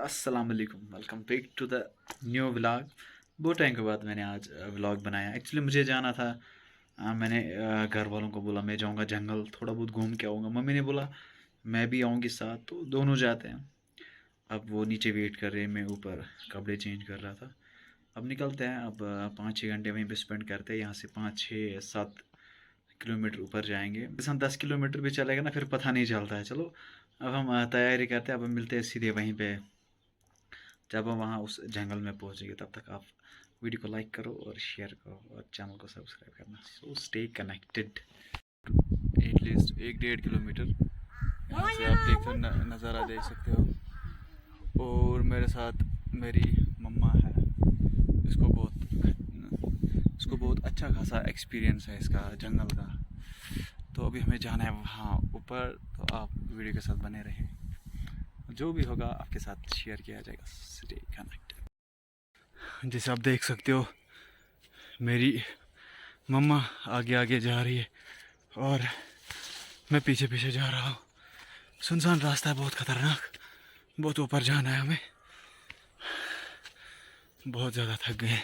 अस्सलाम वालेकुम, welcome back to the new vlog. बहुत टाइम के बाद मैंने आज व्लॉग बनाया। एक्चुअली मुझे जाना था। मैंने घर वालों को बोला मैं जाऊंगा जंगल, थोड़ा बहुत घूम के आऊँगा। मम्मी ने बोला मैं भी आऊँगी साथ, तो दोनों जाते हैं। अब वो नीचे वेट कर रहे हैं, मैं ऊपर कपड़े चेंज कर रहा था। अब निकलते हैं। अब 5-6 घंटे वहीं पे स्पेंड करते हैं। यहाँ से 5-6-7 किलोमीटर ऊपर जाएंगे। हम 10 किलोमीटर भी चलेगा ना, फिर पता नहीं चलता है। चलो अब हम तैयारी करते हैं। अब हम मिलते हैं सीधे वहीं पे जब हम वहाँ उस जंगल में पहुँचेंगे। तब तक आप वीडियो को लाइक करो और शेयर करो और चैनल को सब्सक्राइब करना। So stay connected. At least 1-1.5 kilometre यहाँ से आप देख नज़ारा देख सकते हो। और मेरे साथ मेरी मम्मा है। इसको बहुत अच्छा खासा एक्सपीरियंस है इसका जंगल का। तो अभी हमें जाना है वहाँ ऊपर। तो आप वीडियो के साथ बने रहें, जो भी होगा आपके साथ शेयर किया जाएगा। Stay connected. जैसे आप देख सकते हो, मेरी मम्मा आगे आगे जा रही है और मैं पीछे पीछे जा रहा हूँ। सुनसान रास्ता है, बहुत खतरनाक, बहुत ऊपर जाना है हमें। बहुत ज़्यादा थक गए।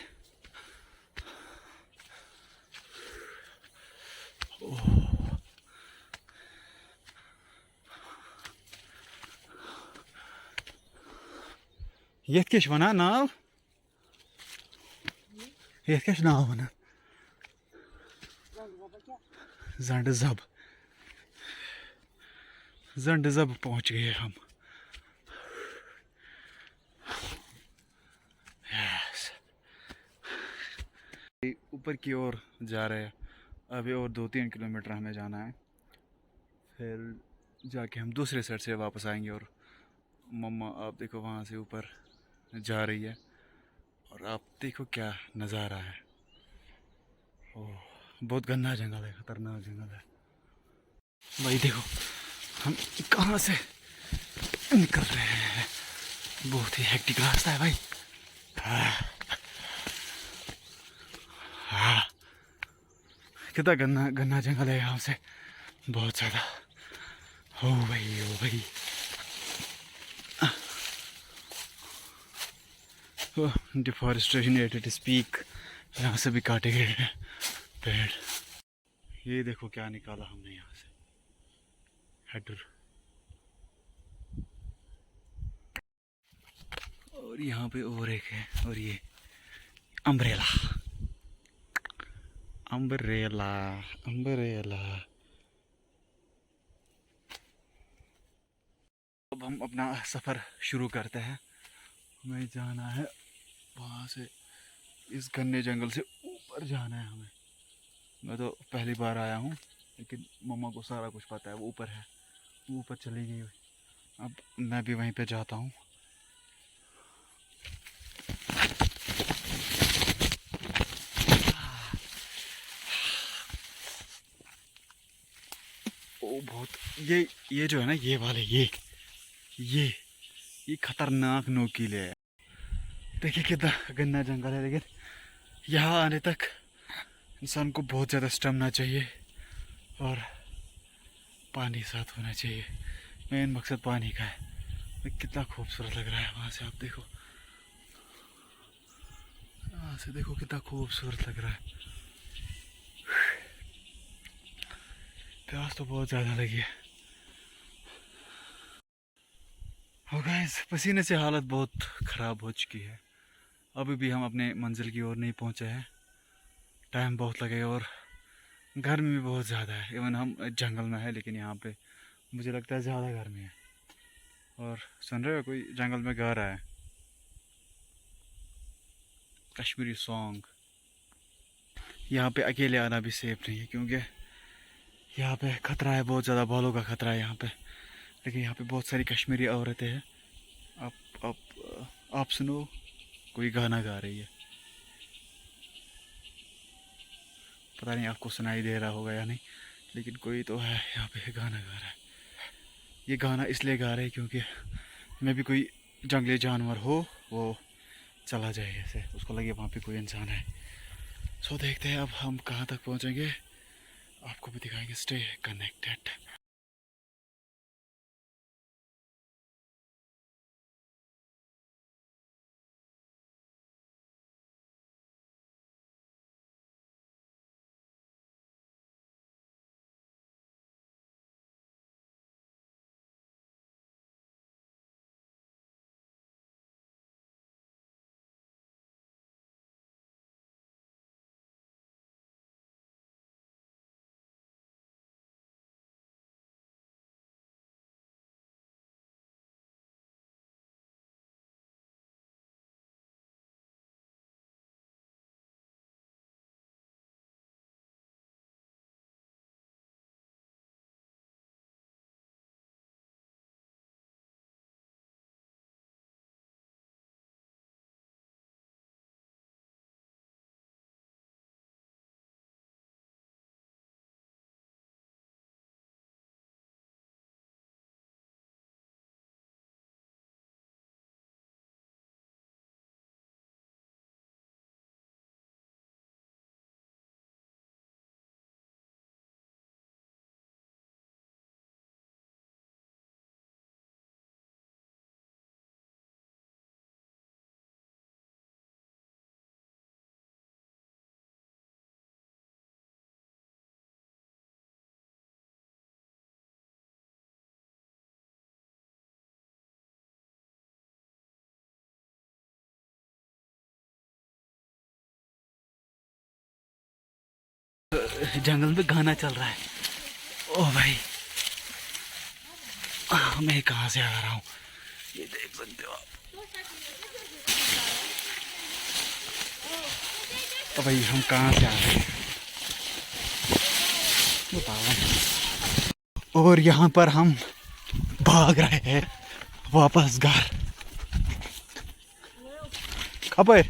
यथ क्या वनान नाव? यथ क्या नाव वनान? जंड जब। जंड जब पहुंच गए हम। ऊपर की ओर जा रहे हैं। अभी और 2-3 किलोमीटर हमें जाना है, फिर जाके हम दूसरे साइड से वापस आएंगे। और मम्मा आप देखो वहाँ से ऊपर जा रही है और आप देखो क्या नज़ारा है। ओह, बहुत गंदा जंगल है, खतरनाक जंगल है भाई। देखो हम कहाँ से निकल रहे हैं। बहुत ही हेक्टिक रास्ता है भाई। हाँ, कितना गंदा गंदा जंगल है यहाँ से, बहुत ज़्यादा। ओ भाई ओ भाई। Deforestation at it speak. यहाँ से भी काटे गए हैं पेड़। ये देखो क्या निकाला हमने यहाँ से, हेडर। और यहाँ पे और एक है, और ये अम्ब्रेला। Umbrella umbrella. अब हम अपना सफ़र शुरू करते हैं। हमें जाना है वहाँ से, इस घने जंगल से ऊपर जाना है हमें। मैं तो पहली बार आया हूँ, लेकिन मम्मा को सारा कुछ पता है। वो ऊपर है, वो ऊपर चली गई। अब मैं भी वहीं पे जाता हूँ। ओ बहुत, ये जो है ना, ये वाले ये ये खतरनाक नोकीले है। देखिए कितना गंदा जंगल है, लेकिन यहाँ आने तक इंसान को बहुत ज़्यादा स्टेमिना चाहिए और पानी साथ होना चाहिए। मेन मकसद पानी का है। कितना खूबसूरत लग रहा है वहाँ से, आप देखो। वहाँ से देखो कितना खूबसूरत लग रहा है। प्यास तो बहुत ज़्यादा लगी है। और गाइस, पसीने से हालत बहुत ख़राब हो चुकी है। अभी भी हम अपने मंजिल की ओर नहीं पहुँचे हैं। टाइम बहुत लगेगा और गर्मी भी बहुत ज़्यादा है। इवन हम जंगल में है, लेकिन यहाँ पे मुझे लगता है ज़्यादा गर्मी है। और सुन रहे हो, कोई जंगल में गा रहा है कश्मीरी सॉन्ग। यहाँ पे अकेले आना भी सेफ नहीं है, क्योंकि यहाँ पे खतरा है, बहुत ज़्यादा बालों का खतरा है यहाँ पे। लेकिन यहाँ पे बहुत सारी कश्मीरी औरतें हैं। आप सुनो, कोई गाना गा रही है। पता नहीं आपको सुनाई दे रहा होगा या नहीं, लेकिन कोई तो है यहाँ पे गाना गा रहा है। ये गाना इसलिए गा रहे हैं क्योंकि मैं भी कोई जंगली जानवर हो, वो चला जाए ऐसे, उसको लगे वहाँ पे कोई इंसान है। सो देखते हैं अब हम कहाँ तक पहुँचेंगे, आपको भी दिखाएंगे। Stay connected. जंगल में गाना चल रहा है। ओ भाई मैं कहाँ से आ रहा हूँ ये देख सकते हो आप। तो भाई हम कहाँ से आ रहे हैं बताओ। और यहाँ पर हम भाग रहे हैं वापस घर। कहाँ पर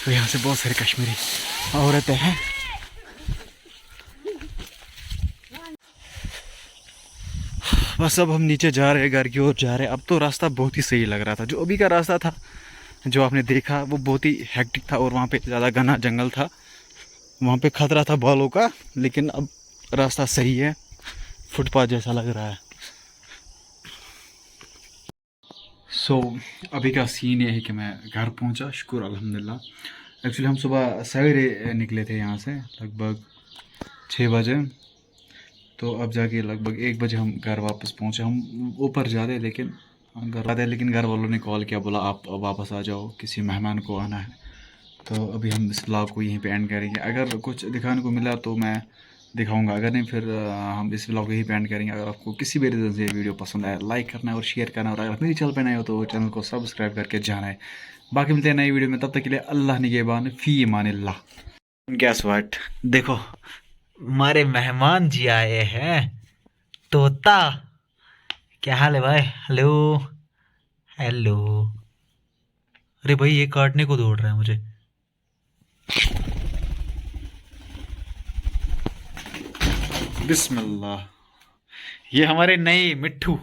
तो यहाँ से बहुत सारे कश्मीरी औरतें हैं। बस अब हम नीचे जा रहे हैं, घर की ओर जा रहे हैं। अब तो रास्ता बहुत ही सही लग रहा था। जो अभी का रास्ता था जो आपने देखा वो बहुत ही हेक्टिक था और वहाँ पे ज़्यादा घना जंगल था, वहाँ पे खतरा था बालों का। लेकिन अब रास्ता सही है, फुटपाथ जैसा लग रहा है। सो अभी का सीन ये है कि मैं घर पहुँचा, शुक्र अल्हम्दुलिल्लाह। एक्चुअली हम सुबह सवेरे निकले थे यहाँ से लगभग 6 बजे, तो अब जाके लगभग 1 बजे हम घर वापस पहुँचे। हम ऊपर जा रहे लेकिन घर वालों ने कॉल किया, बोला आप वापस आ जाओ, किसी मेहमान को आना है। तो अभी हम इस ब्लॉग को यहीं पे एंड करेंगे। अगर कुछ दिखाने को मिला तो मैं दिखाऊंगा, अगर नहीं फिर हम इस ब्लॉग को यहीं पे एंड करेंगे। अगर आपको किसी भी रीज़न से वीडियो पसंद आया लाइक करना और शेयर करना, और अगर मेरी चैनल पर नए हो तो चैनल को सब्सक्राइब करके जाना है। बाकी मिलते हैं नई वीडियो में, तब तक के लिए अल्लाह निगहबान, फ़ी अमानिल्लाह। गैस व्हाट देखो, हमारे मेहमान जी आए हैं। तोता क्या हाल है भाई? Hello hello. अरे भाई ये काटने को दौड़ रहा है मुझे। बिस्मिल्लाह। ये हमारे नए मिट्ठू,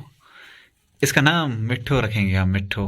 इसका नाम मिट्ठू रखेंगे हम, मिट्ठू।